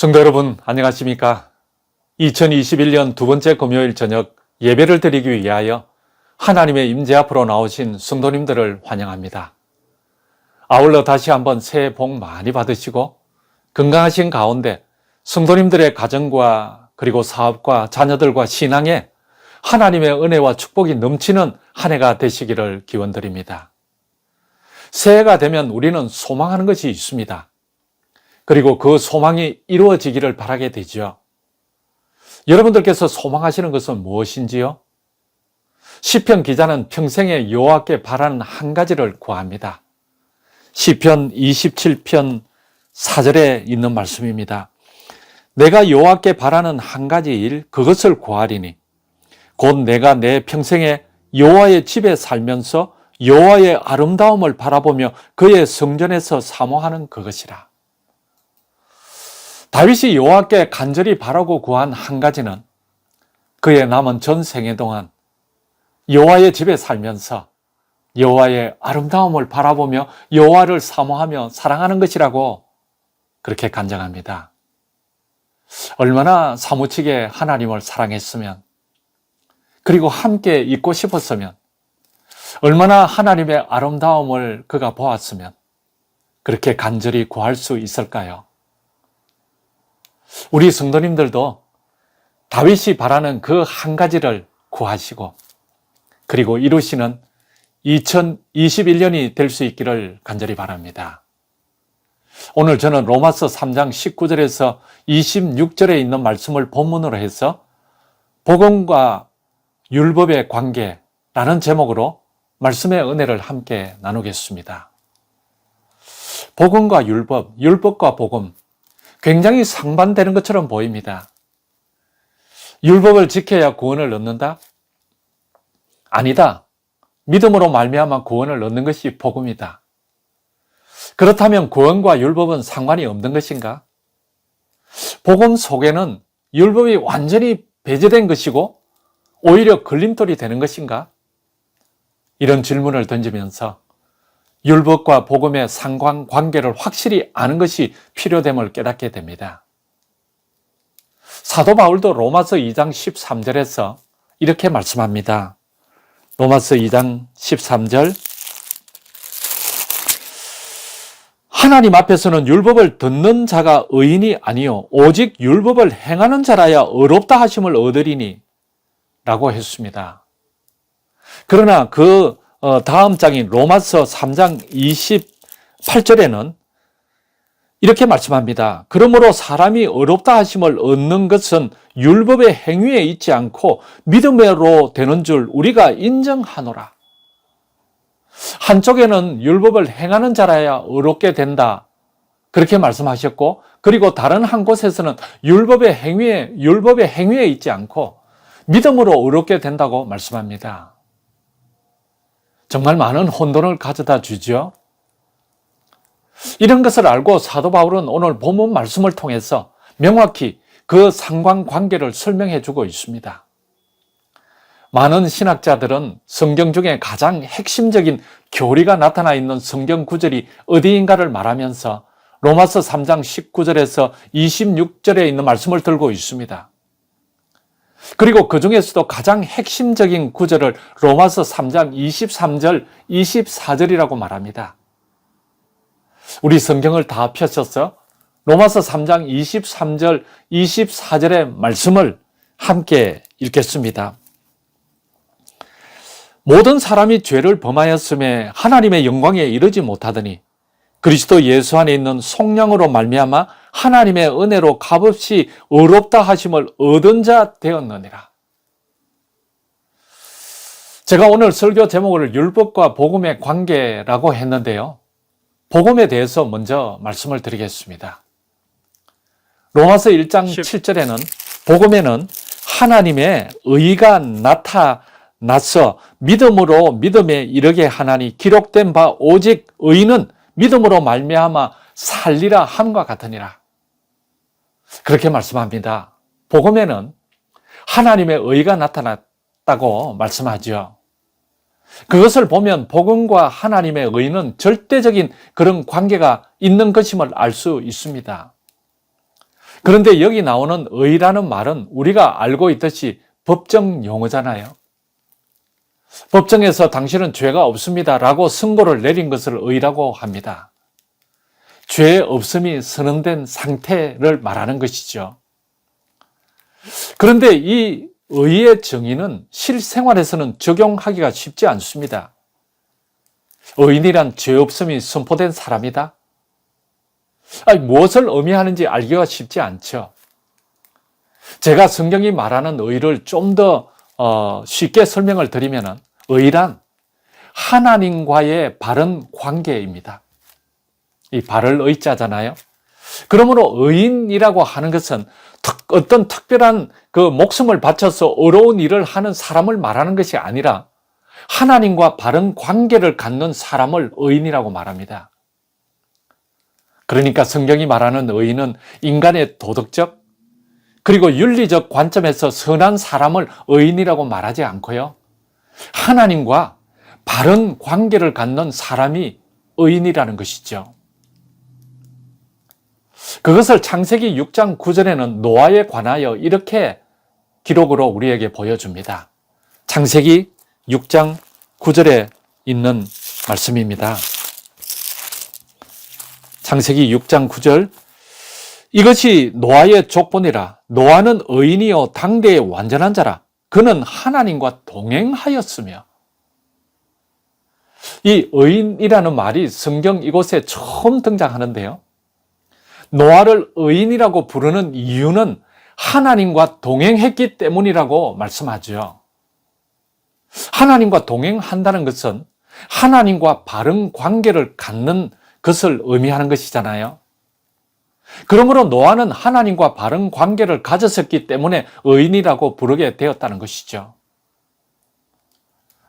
성도 여러분, 안녕하십니까? 2021년 두 번째 금요일 저녁 예배를 드리기 위하여 하나님의 임재 앞으로 나오신 성도님들을 환영합니다. 아울러 다시 한번 새해 복 많이 받으시고 건강하신 가운데 성도님들의 가정과 그리고 사업과 자녀들과 신앙에 하나님의 은혜와 축복이 넘치는 한 해가 되시기를 기원드립니다. 새해가 되면 우리는 소망하는 것이 있습니다. 그리고 그 소망이 이루어지기를 바라게 되죠. 여러분들께서 소망하시는 것은 무엇인지요? 시편 기자는 평생에 여호와께 바라는 한 가지를 구합니다. 시편 27편 4절에 있는 말씀입니다. 내가 여호와께 바라는 한 가지 일, 그것을 구하리니 곧 내가 내 평생에 여호와의 집에 살면서 여호와의 아름다움을 바라보며 그의 성전에서 사모하는 그것이라. 다윗이 여호와께 간절히 바라고 구한 한 가지는 그의 남은 전 생애 동안 여호와의 집에 살면서 여호와의 아름다움을 바라보며 여호와를 사모하며 사랑하는 것이라고 그렇게 간증합니다. 얼마나 사무치게 하나님을 사랑했으면, 그리고 함께 있고 싶었으면, 얼마나 하나님의 아름다움을 그가 보았으면 그렇게 간절히 구할 수 있을까요? 우리 성도님들도 다윗이 바라는 그 한 가지를 구하시고 그리고 이루시는 2021년이 될 수 있기를 간절히 바랍니다. 오늘 저는 로마서 3장 19절에서 26절에 있는 말씀을 본문으로 해서 복음과 율법의 관계라는 제목으로 말씀의 은혜를 함께 나누겠습니다. 복음과 율법, 율법과 복음, 굉장히 상반되는 것처럼 보입니다. 율법을 지켜야 구원을 얻는다? 아니다. 믿음으로 말미암아 구원을 얻는 것이 복음이다. 그렇다면 구원과 율법은 상관이 없는 것인가? 복음 속에는 율법이 완전히 배제된 것이고 오히려 걸림돌이 되는 것인가? 이런 질문을 던지면서 율법과 복음의 상관관계를 확실히 아는 것이 필요됨을 깨닫게 됩니다. 사도 바울도 로마서 2장 13절에서 이렇게 말씀합니다. 로마서 2장 13절, 하나님 앞에서는 율법을 듣는 자가 의인이 아니요 오직 율법을 행하는 자라야 의롭다 하심을 얻으리니 라고 했습니다. 그러나 그 다음 장인 로마서 3장 28절에는 이렇게 말씀합니다. 그러므로 사람이 의롭다 하심을 얻는 것은 율법의 행위에 있지 않고 믿음으로 되는 줄 우리가 인정하노라. 한쪽에는 율법을 행하는 자라야 의롭게 된다, 그렇게 말씀하셨고, 그리고 다른 한 곳에서는 율법의 행위에 있지 않고 믿음으로 의롭게 된다고 말씀합니다. 정말 많은 혼돈을 가져다 주죠. 이런 것을 알고 사도 바울은 오늘 본문 말씀을 통해서 명확히 그 상관관계를 설명해 주고 있습니다. 많은 신학자들은 성경 중에 가장 핵심적인 교리가 나타나 있는 성경 구절이 어디인가를 말하면서 로마서 3장 19절에서 26절에 있는 말씀을 들고 있습니다. 그리고 그 중에서도 가장 핵심적인 구절을 로마서 3장 23절, 24절이라고 말합니다. 우리 성경을 다 펴셔서 로마서 3장 23절, 24절의 말씀을 함께 읽겠습니다. 모든 사람이 죄를 범하였음에 하나님의 영광에 이르지 못하더니 그리스도 예수 안에 있는 속량으로 말미암아 하나님의 은혜로 값없이 의롭다 하심을 얻은 자 되었느니라. 제가 오늘 설교 제목을 율법과 복음의 관계라고 했는데요. 복음에 대해서 먼저 말씀을 드리겠습니다. 로마서 1장 7절에는 복음에는 하나님의 의가 나타나서 믿음으로 믿음에 이르게 하나니 기록된 바 오직 의인은 믿음으로 말미암아 살리라 함과 같으니라. 그렇게 말씀합니다. 복음에는 하나님의 의가 나타났다고 말씀하죠. 그것을 보면 복음과 하나님의 의는 절대적인 그런 관계가 있는 것임을 알 수 있습니다. 그런데 여기 나오는 의라는 말은 우리가 알고 있듯이 법정 용어잖아요. 법정에서 당신은 죄가 없습니다 라고 선고를 내린 것을 의라고 합니다. 죄 없음이 선언된 상태를 말하는 것이죠. 그런데 이 의의 정의는 실생활에서는 적용하기가 쉽지 않습니다. 의인이란 죄 없음이 선포된 사람이다? 무엇을 의미하는지 알기가 쉽지 않죠. 제가 성경이 말하는 의를 좀 더 쉽게 설명을 드리면 의란 하나님과의 바른 관계입니다. 이 바를 의자잖아요. 그러므로 의인이라고 하는 것은 어떤 특별한 그 목숨을 바쳐서 어려운 일을 하는 사람을 말하는 것이 아니라 하나님과 바른 관계를 갖는 사람을 의인이라고 말합니다. 그러니까 성경이 말하는 의인은 인간의 도덕적 그리고 윤리적 관점에서 선한 사람을 의인이라고 말하지 않고요. 하나님과 바른 관계를 갖는 사람이 의인이라는 것이죠. 그것을 창세기 6장 9절에는 노아에 관하여 이렇게 기록으로 우리에게 보여줍니다. 창세기 6장 9절에 있는 말씀입니다. 창세기 6장 9절 이것이 노아의 족본이라 노아는 의인이요 당대의 완전한 자라 그는 하나님과 동행하였으며 이 의인이라는 말이 성경 이곳에 처음 등장하는데요. 노아를 의인이라고 부르는 이유는 하나님과 동행했기 때문이라고 말씀하죠. 하나님과 동행한다는 것은 하나님과 바른 관계를 갖는 것을 의미하는 것이잖아요. 그러므로 노아는 하나님과 바른 관계를 가졌었기 때문에 의인이라고 부르게 되었다는 것이죠.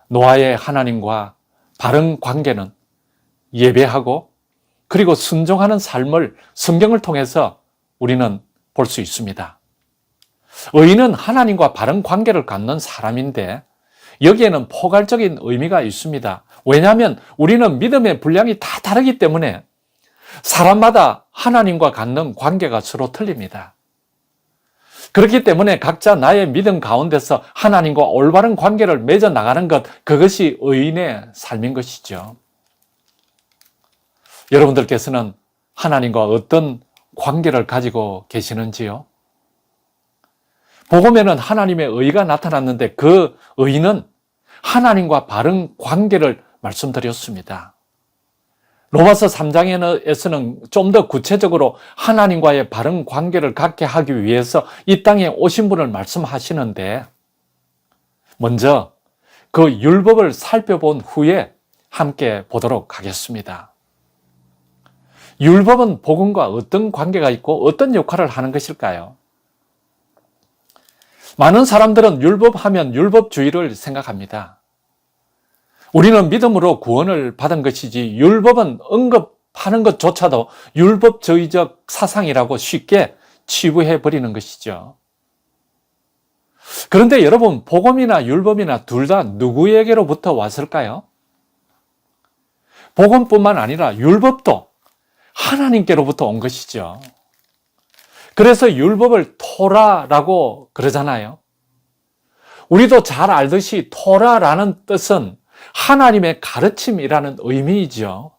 노아의 하나님과 바른 관계는 예배하고 그리고 순종하는 삶을 성경을 통해서 우리는 볼 수 있습니다. 의인은 하나님과 바른 관계를 갖는 사람인데 여기에는 포괄적인 의미가 있습니다. 왜냐하면 우리는 믿음의 분량이 다 다르기 때문에 사람마다 하나님과 갖는 관계가 서로 틀립니다. 그렇기 때문에 각자 나의 믿음 가운데서 하나님과 올바른 관계를 맺어 나가는 것, 그것이 의인의 삶인 것이죠. 여러분들께서는 하나님과 어떤 관계를 가지고 계시는지요? 복음에는 하나님의 의가 나타났는데 그 의는 하나님과 바른 관계를 말씀드렸습니다. 로마서 3장에서는 좀 더 구체적으로 하나님과의 바른 관계를 갖게 하기 위해서 이 땅에 오신 분을 말씀하시는데 먼저 그 율법을 살펴본 후에 함께 보도록 하겠습니다. 율법은 복음과 어떤 관계가 있고 어떤 역할을 하는 것일까요? 많은 사람들은 율법하면 율법주의를 생각합니다. 우리는 믿음으로 구원을 받은 것이지 율법은 언급하는 것조차도 율법주의적 사상이라고 쉽게 치부해버리는 것이죠. 그런데 여러분, 복음이나 율법이나 둘 다 누구에게로부터 왔을까요? 복음뿐만 아니라 율법도 하나님께로부터 온 것이죠. 그래서 율법을 토라라고 그러잖아요. 우리도 잘 알듯이 토라라는 뜻은 하나님의 가르침이라는 의미이죠.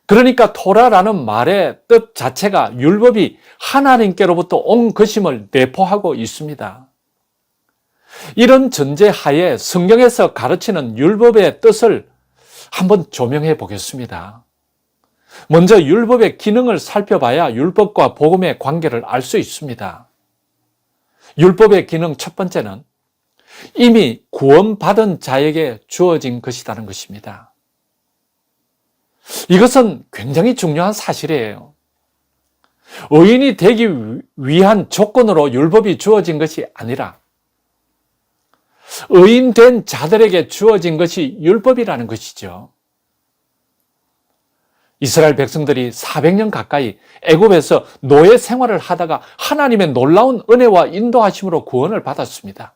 그러니까 토라라는 말의 뜻 자체가 율법이 하나님께로부터 온 것임을 내포하고 있습니다. 이런 전제하에 성경에서 가르치는 율법의 뜻을 한번 조명해 보겠습니다. 먼저 율법의 기능을 살펴봐야 율법과 복음의 관계를 알 수 있습니다. 율법의 기능 첫 번째는 이미 구원받은 자에게 주어진 것이라는 것입니다. 이것은 굉장히 중요한 사실이에요. 의인이 되기 위한 조건으로 율법이 주어진 것이 아니라 의인된 자들에게 주어진 것이 율법이라는 것이죠. 이스라엘 백성들이 400년 가까이 애굽에서 노예 생활을 하다가 하나님의 놀라운 은혜와 인도하심으로 구원을 받았습니다.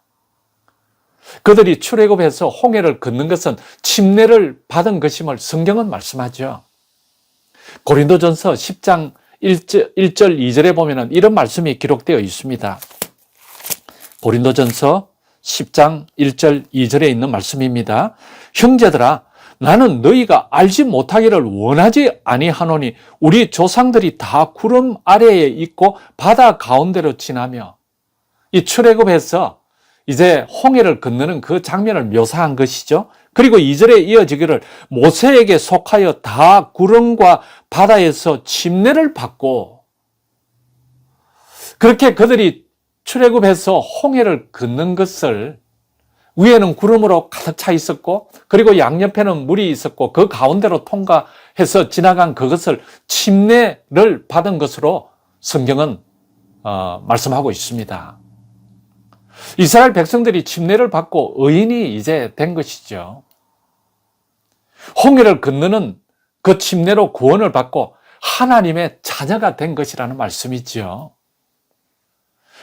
그들이 출애굽해서 홍해를 걷는 것은 침례를 받은 것임을 성경은 말씀하죠. 고린도전서 10장 1절, 2절에 보면 이런 말씀이 기록되어 있습니다. 고린도전서 10장 1절 2절에 있는 말씀입니다. 형제들아, 나는 너희가 알지 못하기를 원하지 아니하노니 우리 조상들이 다 구름 아래에 있고 바다 가운데로 지나며, 이 출애굽에서 이제 홍해를 건너는 그 장면을 묘사한 것이죠. 그리고 2절에 이어지기를 모세에게 속하여 다 구름과 바다에서 침례를 받고, 그렇게 그들이 출애굽해서 홍해를 건넌 것을, 위에는 구름으로 가득 차 있었고 그리고 양옆에는 물이 있었고 그 가운데로 통과해서 지나간 그것을 침례를 받은 것으로 성경은 말씀하고 있습니다. 이스라엘 백성들이 침례를 받고 의인이 이제 된 것이죠. 홍해를 건너는 그 침례로 구원을 받고 하나님의 자녀가 된 것이라는 말씀이죠.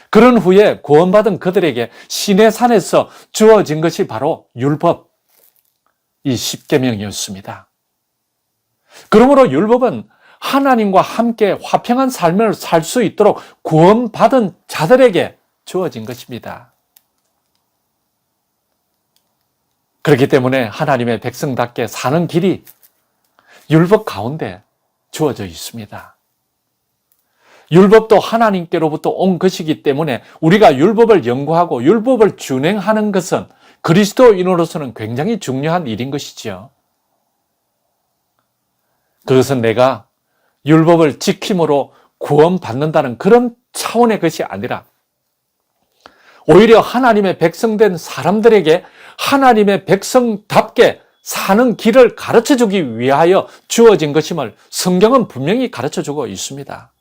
그런 후에 구원받은 그들에게 시내산에서 주어진 것이 바로 율법, 이 십계명이었습니다. 그러므로 율법은 하나님과 함께 화평한 삶을 살 수 있도록 구원받은 자들에게 주어진 것입니다. 그렇기 때문에 하나님의 백성답게 사는 길이 율법 가운데 주어져 있습니다. 율법도 하나님께로부터 온 것이기 때문에 우리가 율법을 연구하고 율법을 준행하는 것은 그리스도인으로서는 굉장히 중요한 일인 것이지요. 그것은 내가 율법을 지킴으로 구원받는다는 그런 차원의 것이 아니라 오히려 하나님의 백성된 사람들에게 하나님의 백성답게 사는 길을 가르쳐주기 위하여 주어진 것임을 성경은 분명히 가르쳐주고 있습니다.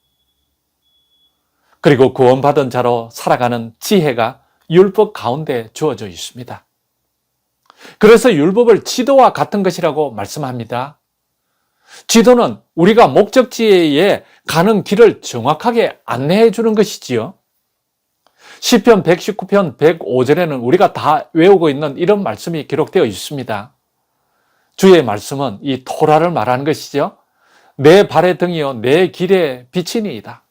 그리고 구원받은 자로 살아가는 지혜가 율법 가운데 주어져 있습니다. 그래서 율법을 지도와 같은 것이라고 말씀합니다. 지도는 우리가 목적지에 가는 길을 정확하게 안내해 주는 것이지요. 시편 119편 105절에는 우리가 다 외우고 있는 이런 말씀이 기록되어 있습니다. 주의 말씀은 이 토라를 말하는 것이죠. 내 발의 등이요 내 길의 빛이니이다.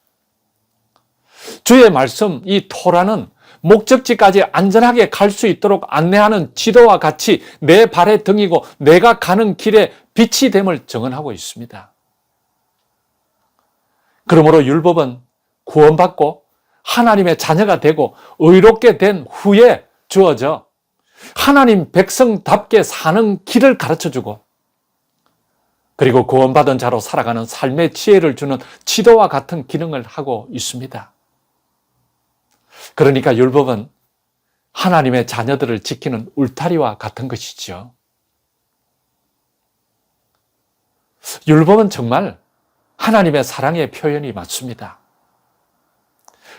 주의 말씀, 이 토라는 목적지까지 안전하게 갈 수 있도록 안내하는 지도와 같이 내 발의 등이고 내가 가는 길에 빛이 됨을 증언하고 있습니다. 그러므로 율법은 구원받고 하나님의 자녀가 되고 의롭게 된 후에 주어져 하나님 백성답게 사는 길을 가르쳐주고, 그리고 구원받은 자로 살아가는 삶의 지혜를 주는 지도와 같은 기능을 하고 있습니다. 그러니까 율법은 하나님의 자녀들을 지키는 울타리와 같은 것이죠. 율법은 정말 하나님의 사랑의 표현이 맞습니다.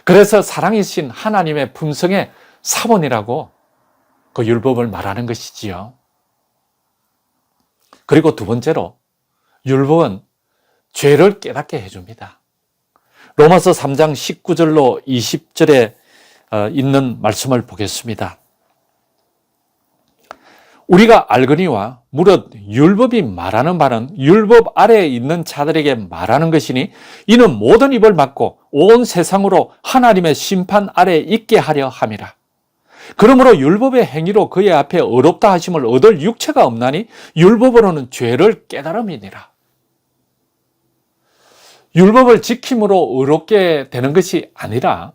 그래서 사랑이신 하나님의 품성의 사본이라고 그 율법을 말하는 것이지요. 그리고 두 번째로 율법은 죄를 깨닫게 해줍니다. 로마서 3장 19절로 20절에 있는 말씀을 보겠습니다. 우리가 알거니와 무릇 율법이 말하는 바는 율법 아래에 있는 자들에게 말하는 것이니 이는 모든 입을 막고 온 세상으로 하나님의 심판 아래에 있게 하려 함이라. 그러므로 율법의 행위로 그의 앞에 의롭다 하심을 얻을 육체가 없나니 율법으로는 죄를 깨달음이니라. 율법을 지킴으로 의롭게 되는 것이 아니라,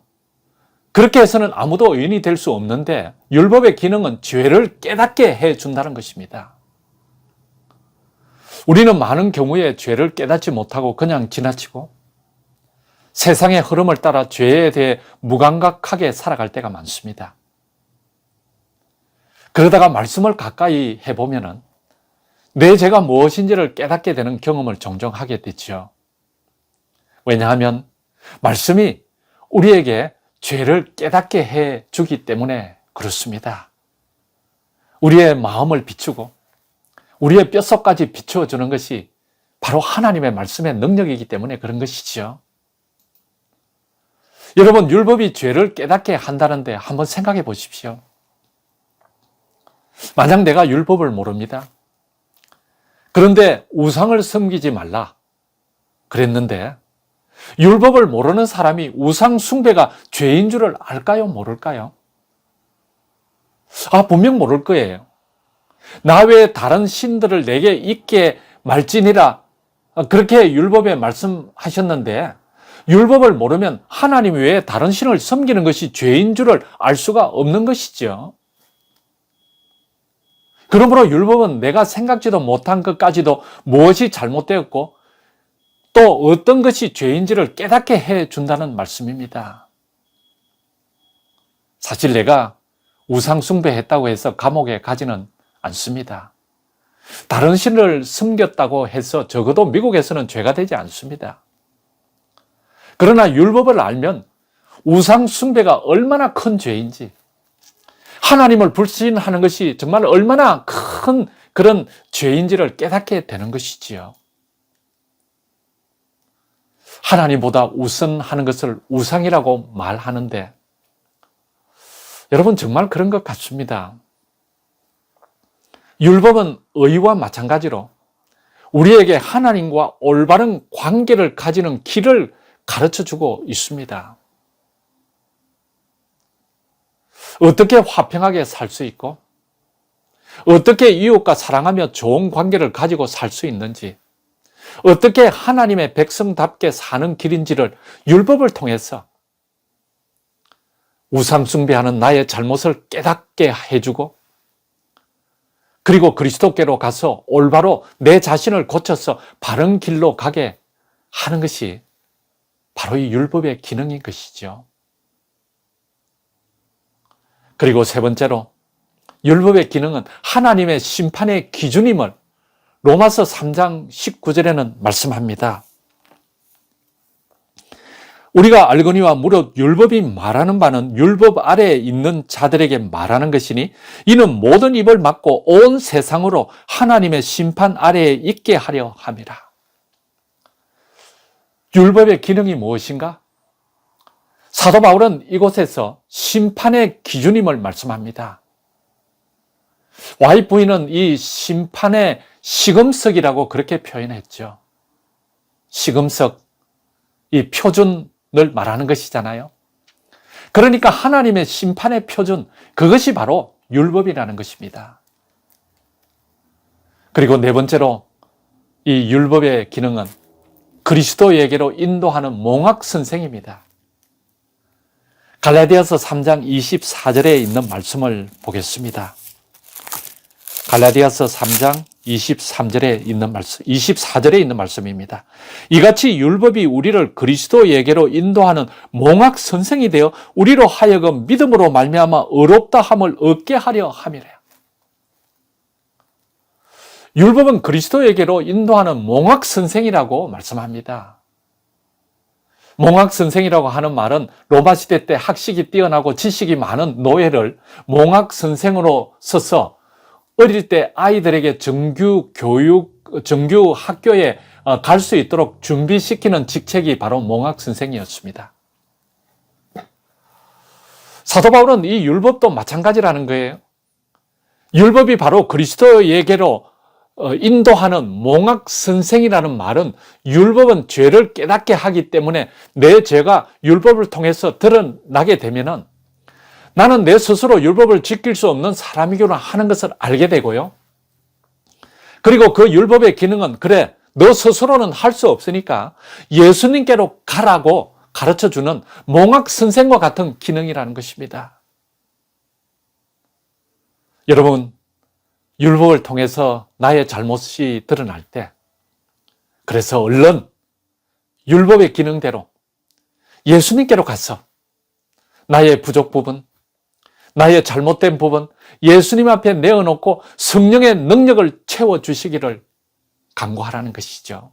그렇게 해서는 아무도 의인이 될 수 없는데 율법의 기능은 죄를 깨닫게 해준다는 것입니다. 우리는 많은 경우에 죄를 깨닫지 못하고 그냥 지나치고 세상의 흐름을 따라 죄에 대해 무감각하게 살아갈 때가 많습니다. 그러다가 말씀을 가까이 해보면 내 죄가 무엇인지를 깨닫게 되는 경험을 종종 하게 되죠. 왜냐하면 말씀이 우리에게 죄를 깨닫게 해주기 때문에 그렇습니다. 우리의 마음을 비추고 우리의 뼛속까지 비추어주는 것이 바로 하나님의 말씀의 능력이기 때문에 그런 것이죠. 여러분, 율법이 죄를 깨닫게 한다는데 한번 생각해 보십시오. 만약 내가 율법을 모릅니다. 그런데 우상을 섬기지 말라 그랬는데 율법을 모르는 사람이 우상 숭배가 죄인 줄을 알까요? 모를까요? 분명 모를 거예요. 나 외에 다른 신들을 내게 있게 말지니라, 그렇게 율법에 말씀하셨는데, 율법을 모르면 하나님 외에 다른 신을 섬기는 것이 죄인 줄을 알 수가 없는 것이죠. 그러므로 율법은 내가 생각지도 못한 것까지도 무엇이 잘못되었고 또 어떤 것이 죄인지를 깨닫게 해준다는 말씀입니다. 사실 내가 우상 숭배했다고 해서 감옥에 가지는 않습니다. 다른 신을 섬겼다고 해서 적어도 미국에서는 죄가 되지 않습니다. 그러나 율법을 알면 우상 숭배가 얼마나 큰 죄인지, 하나님을 불신하는 것이 정말 얼마나 큰 그런 죄인지를 깨닫게 되는 것이지요. 하나님보다 우선하는 것을 우상이라고 말하는데, 여러분 정말 그런 것 같습니다. 율법은 의와 마찬가지로 우리에게 하나님과 올바른 관계를 가지는 길을 가르쳐주고 있습니다. 어떻게 화평하게 살 수 있고, 어떻게 이웃과 사랑하며 좋은 관계를 가지고 살 수 있는지, 어떻게 하나님의 백성답게 사는 길인지를 율법을 통해서 우상 숭배하는 나의 잘못을 깨닫게 해주고, 그리고 그리스도께로 가서 올바로 내 자신을 고쳐서 바른 길로 가게 하는 것이 바로 이 율법의 기능인 것이죠. 그리고 세 번째로, 율법의 기능은 하나님의 심판의 기준임을 로마서 3장 19절에는 말씀합니다. 우리가 알거니와 무릇 율법이 말하는 바는 율법 아래에 있는 자들에게 말하는 것이니 이는 모든 입을 막고 온 세상으로 하나님의 심판 아래에 있게 하려 함이라. 율법의 기능이 무엇인가? 사도 바울은 이곳에서 심판의 기준임을 말씀합니다. 와이프인은 이 심판의 시금석이라고 그렇게 표현했죠. 시금석, 이 표준을 말하는 것이잖아요. 그러니까 하나님의 심판의 표준, 그것이 바로 율법이라는 것입니다. 그리고 네 번째로, 이 율법의 기능은 그리스도에게로 인도하는 몽학 선생입니다. 갈라디아서 3장 24절에 있는 말씀을 보겠습니다. 갈라디아서 3장 23절에 있는 말씀, 24절에 있는 말씀입니다. 이같이 율법이 우리를 그리스도에게로 인도하는 몽학 선생이 되어 우리로 하여금 믿음으로 말미암아 의롭다 함을 얻게 하려 함이래요. 율법은 그리스도에게로 인도하는 몽학 선생이라고 말씀합니다. 몽학 선생이라고 하는 말은 로마 시대 때 학식이 뛰어나고 지식이 많은 노예를 몽학 선생으로 써서 어릴 때 아이들에게 정규 학교에 갈 수 있도록 준비시키는 직책이 바로 몽학 선생이었습니다. 사도 바울은 이 율법도 마찬가지라는 거예요. 율법이 바로 그리스도에게로 인도하는 몽학 선생이라는 말은, 율법은 죄를 깨닫게 하기 때문에 내 죄가 율법을 통해서 드러나게 되면은 나는 내 스스로 율법을 지킬 수 없는 사람이구나 하는 것을 알게 되고요. 그리고 그 율법의 기능은, 그래, 너 스스로는 할 수 없으니까 예수님께로 가라고 가르쳐주는 몽학 선생과 같은 기능이라는 것입니다. 여러분, 율법을 통해서 나의 잘못이 드러날 때, 그래서 얼른 율법의 기능대로 예수님께로 가서 나의 부족 부분, 나의 잘못된 부분 예수님 앞에 내어놓고 성령의 능력을 채워주시기를 간구하라는 것이죠.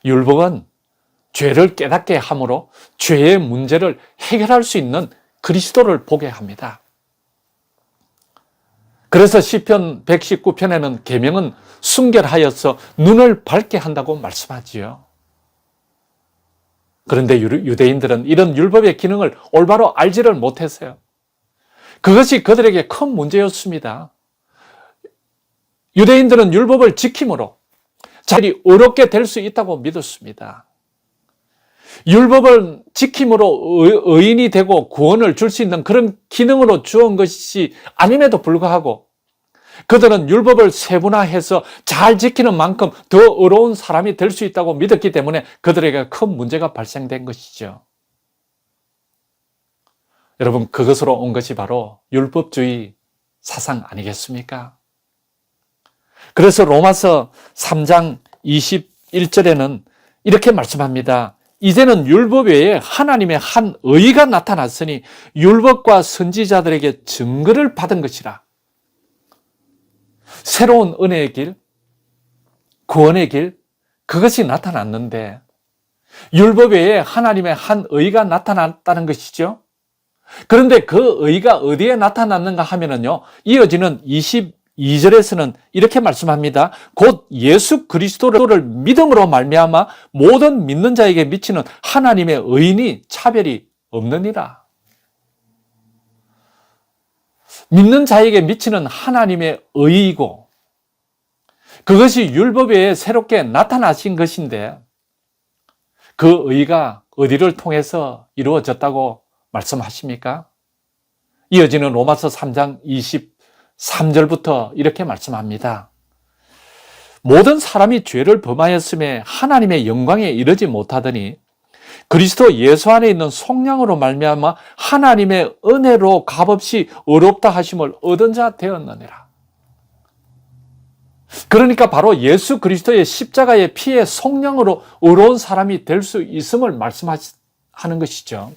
율법은 죄를 깨닫게 함으로 죄의 문제를 해결할 수 있는 그리스도를 보게 합니다. 그래서 시편 119편에는 계명은 순결하여서 눈을 밝게 한다고 말씀하지요. 그런데 유대인들은 이런 율법의 기능을 올바로 알지를 못했어요. 그것이 그들에게 큰 문제였습니다. 유대인들은 율법을 지킴으로 자들이 어렵게 될 수 있다고 믿었습니다. 율법을 지킴으로 의인이 되고 구원을 줄 수 있는 그런 기능으로 주은 것이 아님에도 불구하고 그들은 율법을 세분화해서 잘 지키는 만큼 더 어려운 사람이 될 수 있다고 믿었기 때문에 그들에게 큰 문제가 발생된 것이죠. 여러분, 그것으로 온 것이 바로 율법주의 사상 아니겠습니까? 그래서 로마서 3장 21절에는 이렇게 말씀합니다. 이제는 율법 외에 하나님의 한 의가 나타났으니 율법과 선지자들에게 증거를 받은 것이라. 새로운 은혜의 길, 구원의 길, 그것이 나타났는데 율법 외에 하나님의 한 의가 나타났다는 것이죠. 그런데 그 의가 어디에 나타났는가 하면은요, 이어지는 22절에서는 이렇게 말씀합니다. 곧 예수 그리스도를 믿음으로 말미암아 모든 믿는 자에게 미치는 하나님의 의인이 차별이 없느니라. 믿는 자에게 미치는 하나님의 의이고 그것이 율법 외에 새롭게 나타나신 것인데 그 의가 어디를 통해서 이루어졌다고 말씀하십니까? 이어지는 로마서 3장 23절부터 이렇게 말씀합니다. 모든 사람이 죄를 범하였음에 하나님의 영광에 이르지 못하더니 그리스도 예수 안에 있는 속량으로 말미암아 하나님의 은혜로 값없이 의롭다 하심을 얻은 자 되었느니라. 그러니까 바로 예수 그리스도의 십자가의 피의 속량으로 의로운 사람이 될 수 있음을 말씀하는 것이죠.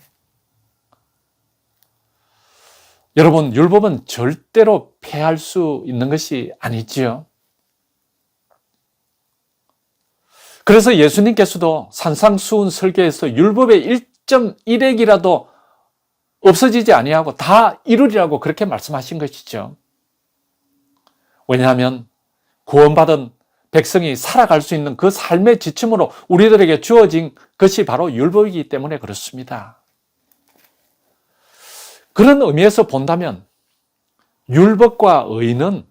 여러분, 율법은 절대로 폐할 수 있는 것이 아니지요. 그래서 예수님께서도 산상수훈 설교에서 율법의 1.1핵이라도 없어지지 아니하고 다 이루리라고 그렇게 말씀하신 것이죠. 왜냐하면 구원받은 백성이 살아갈 수 있는 그 삶의 지침으로 우리들에게 주어진 것이 바로 율법이기 때문에 그렇습니다. 그런 의미에서 본다면 율법과 의는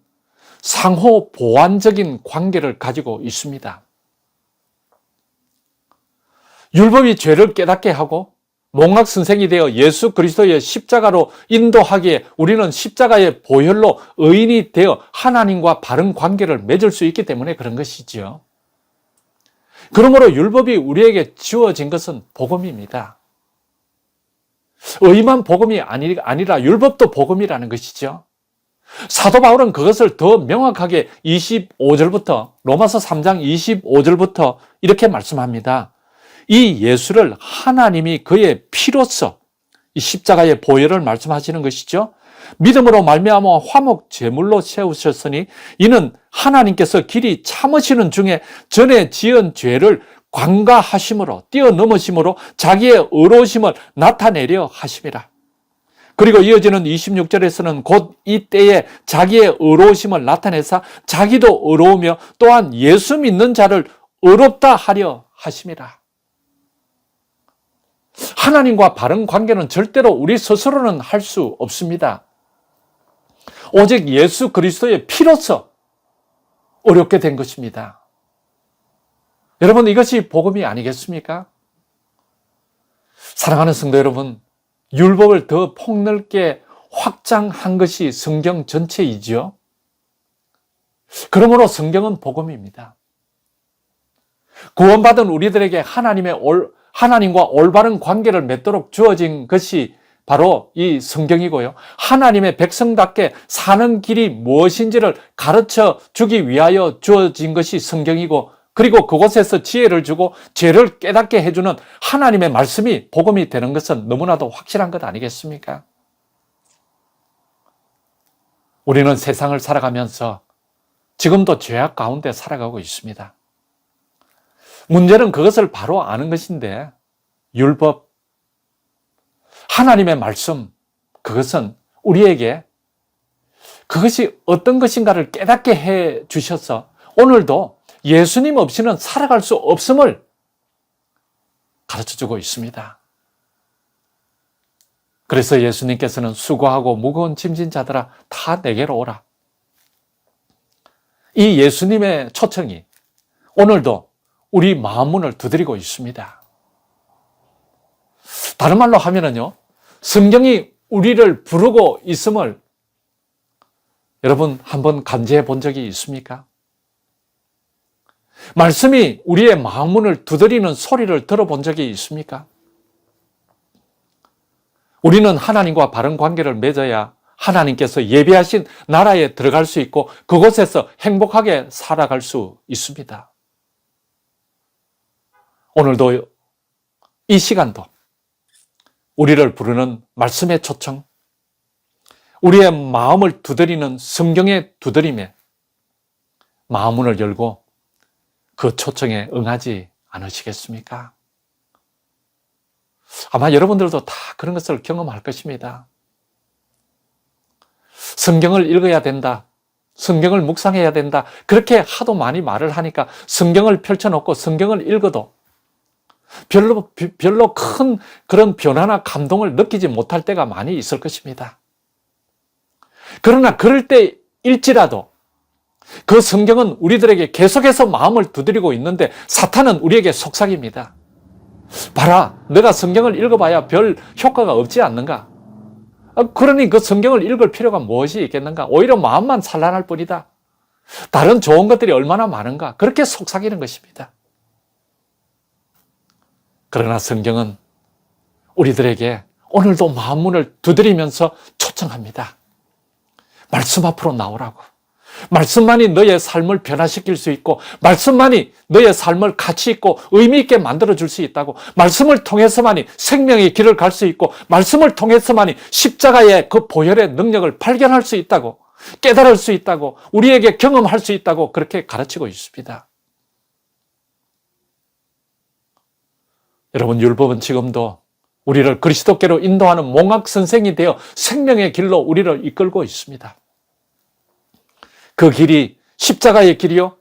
상호 보완적인 관계를 가지고 있습니다. 율법이 죄를 깨닫게 하고 몽학 선생이 되어 예수 그리스도의 십자가로 인도하기에 우리는 십자가의 보혈로 의인이 되어 하나님과 바른 관계를 맺을 수 있기 때문에 그런 것이지요. 그러므로 율법이 우리에게 주어진 것은 복음입니다. 의만 복음이 아니라 율법도 복음이라는 것이죠. 사도 바울은 그것을 더 명확하게 25절부터 로마서 3장 25절부터 이렇게 말씀합니다. 이 예수를 하나님이 그의 피로써 이 십자가의 보혈을 말씀하시는 것이죠. 믿음으로 말미암아 화목 제물로 세우셨으니 이는 하나님께서 길이 참으시는 중에 전에 지은 죄를 관가하심으로 뛰어넘으심으로 자기의 의로우심을 나타내려 하심이라. 그리고 이어지는 26절에서는 곧 이때에 자기의 의로우심을 나타내사 자기도 의로우며 또한 예수 믿는 자를 의롭다 하려 하심이라. 하나님과 바른 관계는 절대로 우리 스스로는 할 수 없습니다. 오직 예수 그리스도의 피로서 어렵게 된 것입니다. 여러분, 이것이 복음이 아니겠습니까? 사랑하는 성도 여러분, 율법을 더 폭넓게 확장한 것이 성경 전체이지요. 그러므로 성경은 복음입니다. 구원받은 우리들에게 하나님과 올바른 관계를 맺도록 주어진 것이 바로 이 성경이고요. 하나님의 백성답게 사는 길이 무엇인지를 가르쳐 주기 위하여 주어진 것이 성경이고, 그리고 그곳에서 지혜를 주고 죄를 깨닫게 해주는 하나님의 말씀이 복음이 되는 것은 너무나도 확실한 것 아니겠습니까? 우리는 세상을 살아가면서 지금도 죄악 가운데 살아가고 있습니다. 문제는 그것을 바로 아는 것인데 율법, 하나님의 말씀, 그것은 우리에게 그것이 어떤 것인가를 깨닫게 해 주셔서 오늘도 예수님 없이는 살아갈 수 없음을 가르쳐주고 있습니다. 그래서 예수님께서는 수고하고 무거운 짐진 자들아 다 내게로 오라. 이 예수님의 초청이 오늘도 우리 마음 문을 두드리고 있습니다. 다른 말로 하면은요, 성경이 우리를 부르고 있음을 여러분 한번 감지해 본 적이 있습니까? 말씀이 우리의 마음 문을 두드리는 소리를 들어본 적이 있습니까? 우리는 하나님과 바른 관계를 맺어야 하나님께서 예비하신 나라에 들어갈 수 있고 그곳에서 행복하게 살아갈 수 있습니다. 오늘도 이 시간도 우리를 부르는 말씀의 초청, 우리의 마음을 두드리는 성경의 두드림에 마음 문을 열고 그 초청에 응하지 않으시겠습니까? 아마 여러분들도 다 그런 것을 경험할 것입니다. 성경을 읽어야 된다. 성경을 묵상해야 된다. 그렇게 하도 많이 말을 하니까 성경을 펼쳐놓고 성경을 읽어도 별로 큰 그런 변화나 감동을 느끼지 못할 때가 많이 있을 것입니다. 그러나 그럴 때일지라도 그 성경은 우리들에게 계속해서 마음을 두드리고 있는데 사탄은 우리에게 속삭입니다. 봐라, 내가 성경을 읽어봐야 별 효과가 없지 않는가? 그러니 그 성경을 읽을 필요가 무엇이 있겠는가? 오히려 마음만 산란할 뿐이다. 다른 좋은 것들이 얼마나 많은가? 그렇게 속삭이는 것입니다. 그러나 성경은 우리들에게 오늘도 마음 문을 두드리면서 초청합니다. 말씀 앞으로 나오라고. 말씀만이 너의 삶을 변화시킬 수 있고 말씀만이 너의 삶을 가치 있고 의미 있게 만들어줄 수 있다고. 말씀을 통해서만이 생명의 길을 갈 수 있고 말씀을 통해서만이 십자가의 그 보혈의 능력을 발견할 수 있다고, 깨달을 수 있다고, 우리에게 경험할 수 있다고 그렇게 가르치고 있습니다. 여러분, 율법은 지금도 우리를 그리스도께로 인도하는 몽학 선생이 되어 생명의 길로 우리를 이끌고 있습니다. 그 길이 십자가의 길이요,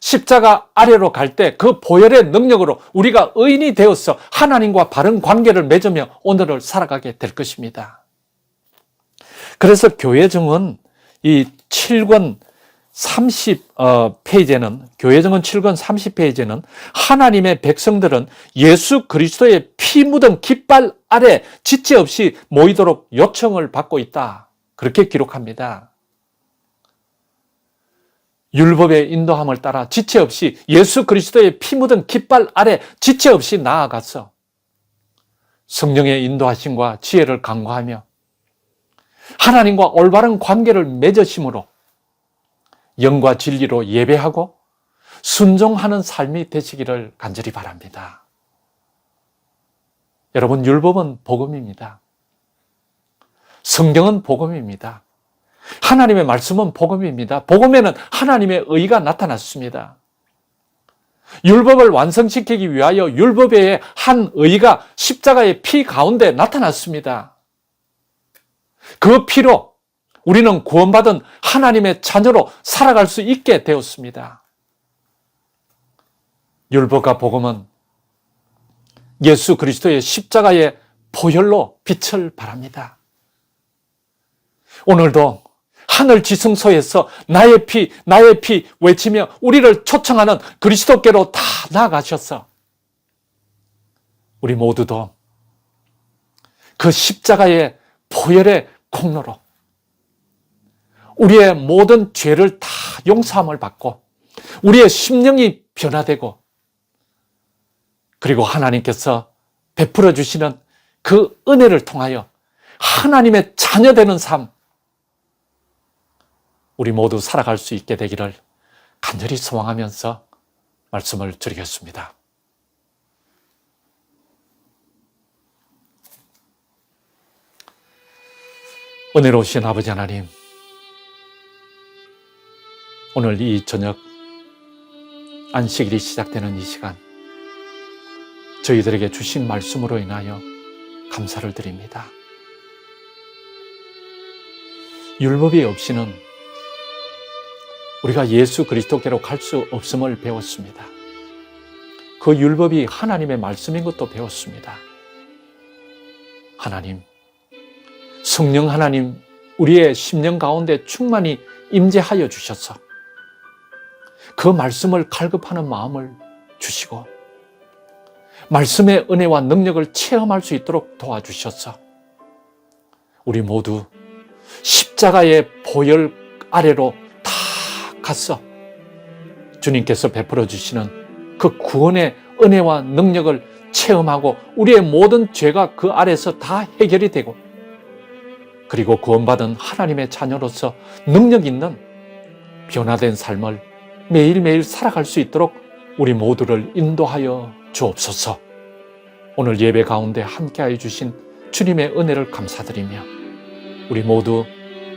십자가 아래로 갈 때 그 보혈의 능력으로 우리가 의인이 되어서 하나님과 바른 관계를 맺으며 오늘을 살아가게 될 것입니다. 그래서 교회정은 이 7권 30페이지에는 교회정은 7권 30페이지에는 하나님의 백성들은 예수 그리스도의 피 묻은 깃발 아래 지체 없이 모이도록 요청을 받고 있다. 그렇게 기록합니다. 율법의 인도함을 따라 지체 없이 예수 그리스도의 피 묻은 깃발 아래 지체 없이 나아가서 성령의 인도하심과 지혜를 간구하며 하나님과 올바른 관계를 맺으심으로 영과 진리로 예배하고 순종하는 삶이 되시기를 간절히 바랍니다. 여러분, 율법은 복음입니다. 성경은 복음입니다. 하나님의 말씀은 복음입니다. 복음에는 하나님의 의가 나타났습니다. 율법을 완성시키기 위하여 율법의 한 의가 십자가의 피 가운데 나타났습니다. 그 피로 우리는 구원받은 하나님의 자녀로 살아갈 수 있게 되었습니다. 율법과 복음은 예수 그리스도의 십자가의 보혈로 빛을 발합니다. 오늘도 하늘 지성소에서 나의 피, 나의 피 외치며 우리를 초청하는 그리스도께로 다 나아가셔서 우리 모두도 그 십자가의 보혈의 공로로 우리의 모든 죄를 다 용서함을 받고 우리의 심령이 변화되고 그리고 하나님께서 베풀어 주시는 그 은혜를 통하여 하나님의 자녀되는 삶 우리 모두 살아갈 수 있게 되기를 간절히 소망하면서 말씀을 드리겠습니다. 은혜로우신 아버지 하나님, 오늘 이 저녁 안식일이 시작되는 이 시간 저희들에게 주신 말씀으로 인하여 감사를 드립니다. 율법이 없이는 우리가 예수 그리스도께로 갈 수 없음을 배웠습니다. 그 율법이 하나님의 말씀인 것도 배웠습니다. 하나님, 성령 하나님, 우리의 심령 가운데 충만히 임재하여 주셔서 그 말씀을 갈급하는 마음을 주시고 말씀의 은혜와 능력을 체험할 수 있도록 도와주셔서 우리 모두 십자가의 보혈 아래로 다 갔어 주님께서 베풀어 주시는 그 구원의 은혜와 능력을 체험하고 우리의 모든 죄가 그 아래서 다 해결이 되고 그리고 구원받은 하나님의 자녀로서 능력 있는 변화된 삶을 매일매일 살아갈 수 있도록 우리 모두를 인도하여 주옵소서. 오늘 예배 가운데 함께하여 주신 주님의 은혜를 감사드리며 우리 모두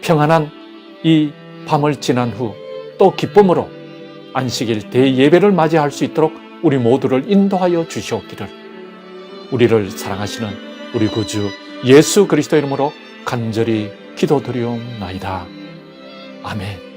평안한 이 밤을 지난 후 또 기쁨으로 안식일 대예배를 맞이할 수 있도록 우리 모두를 인도하여 주시옵기를 우리를 사랑하시는 우리 구주 예수 그리스도 이름으로 간절히 기도드리옵나이다. 아멘.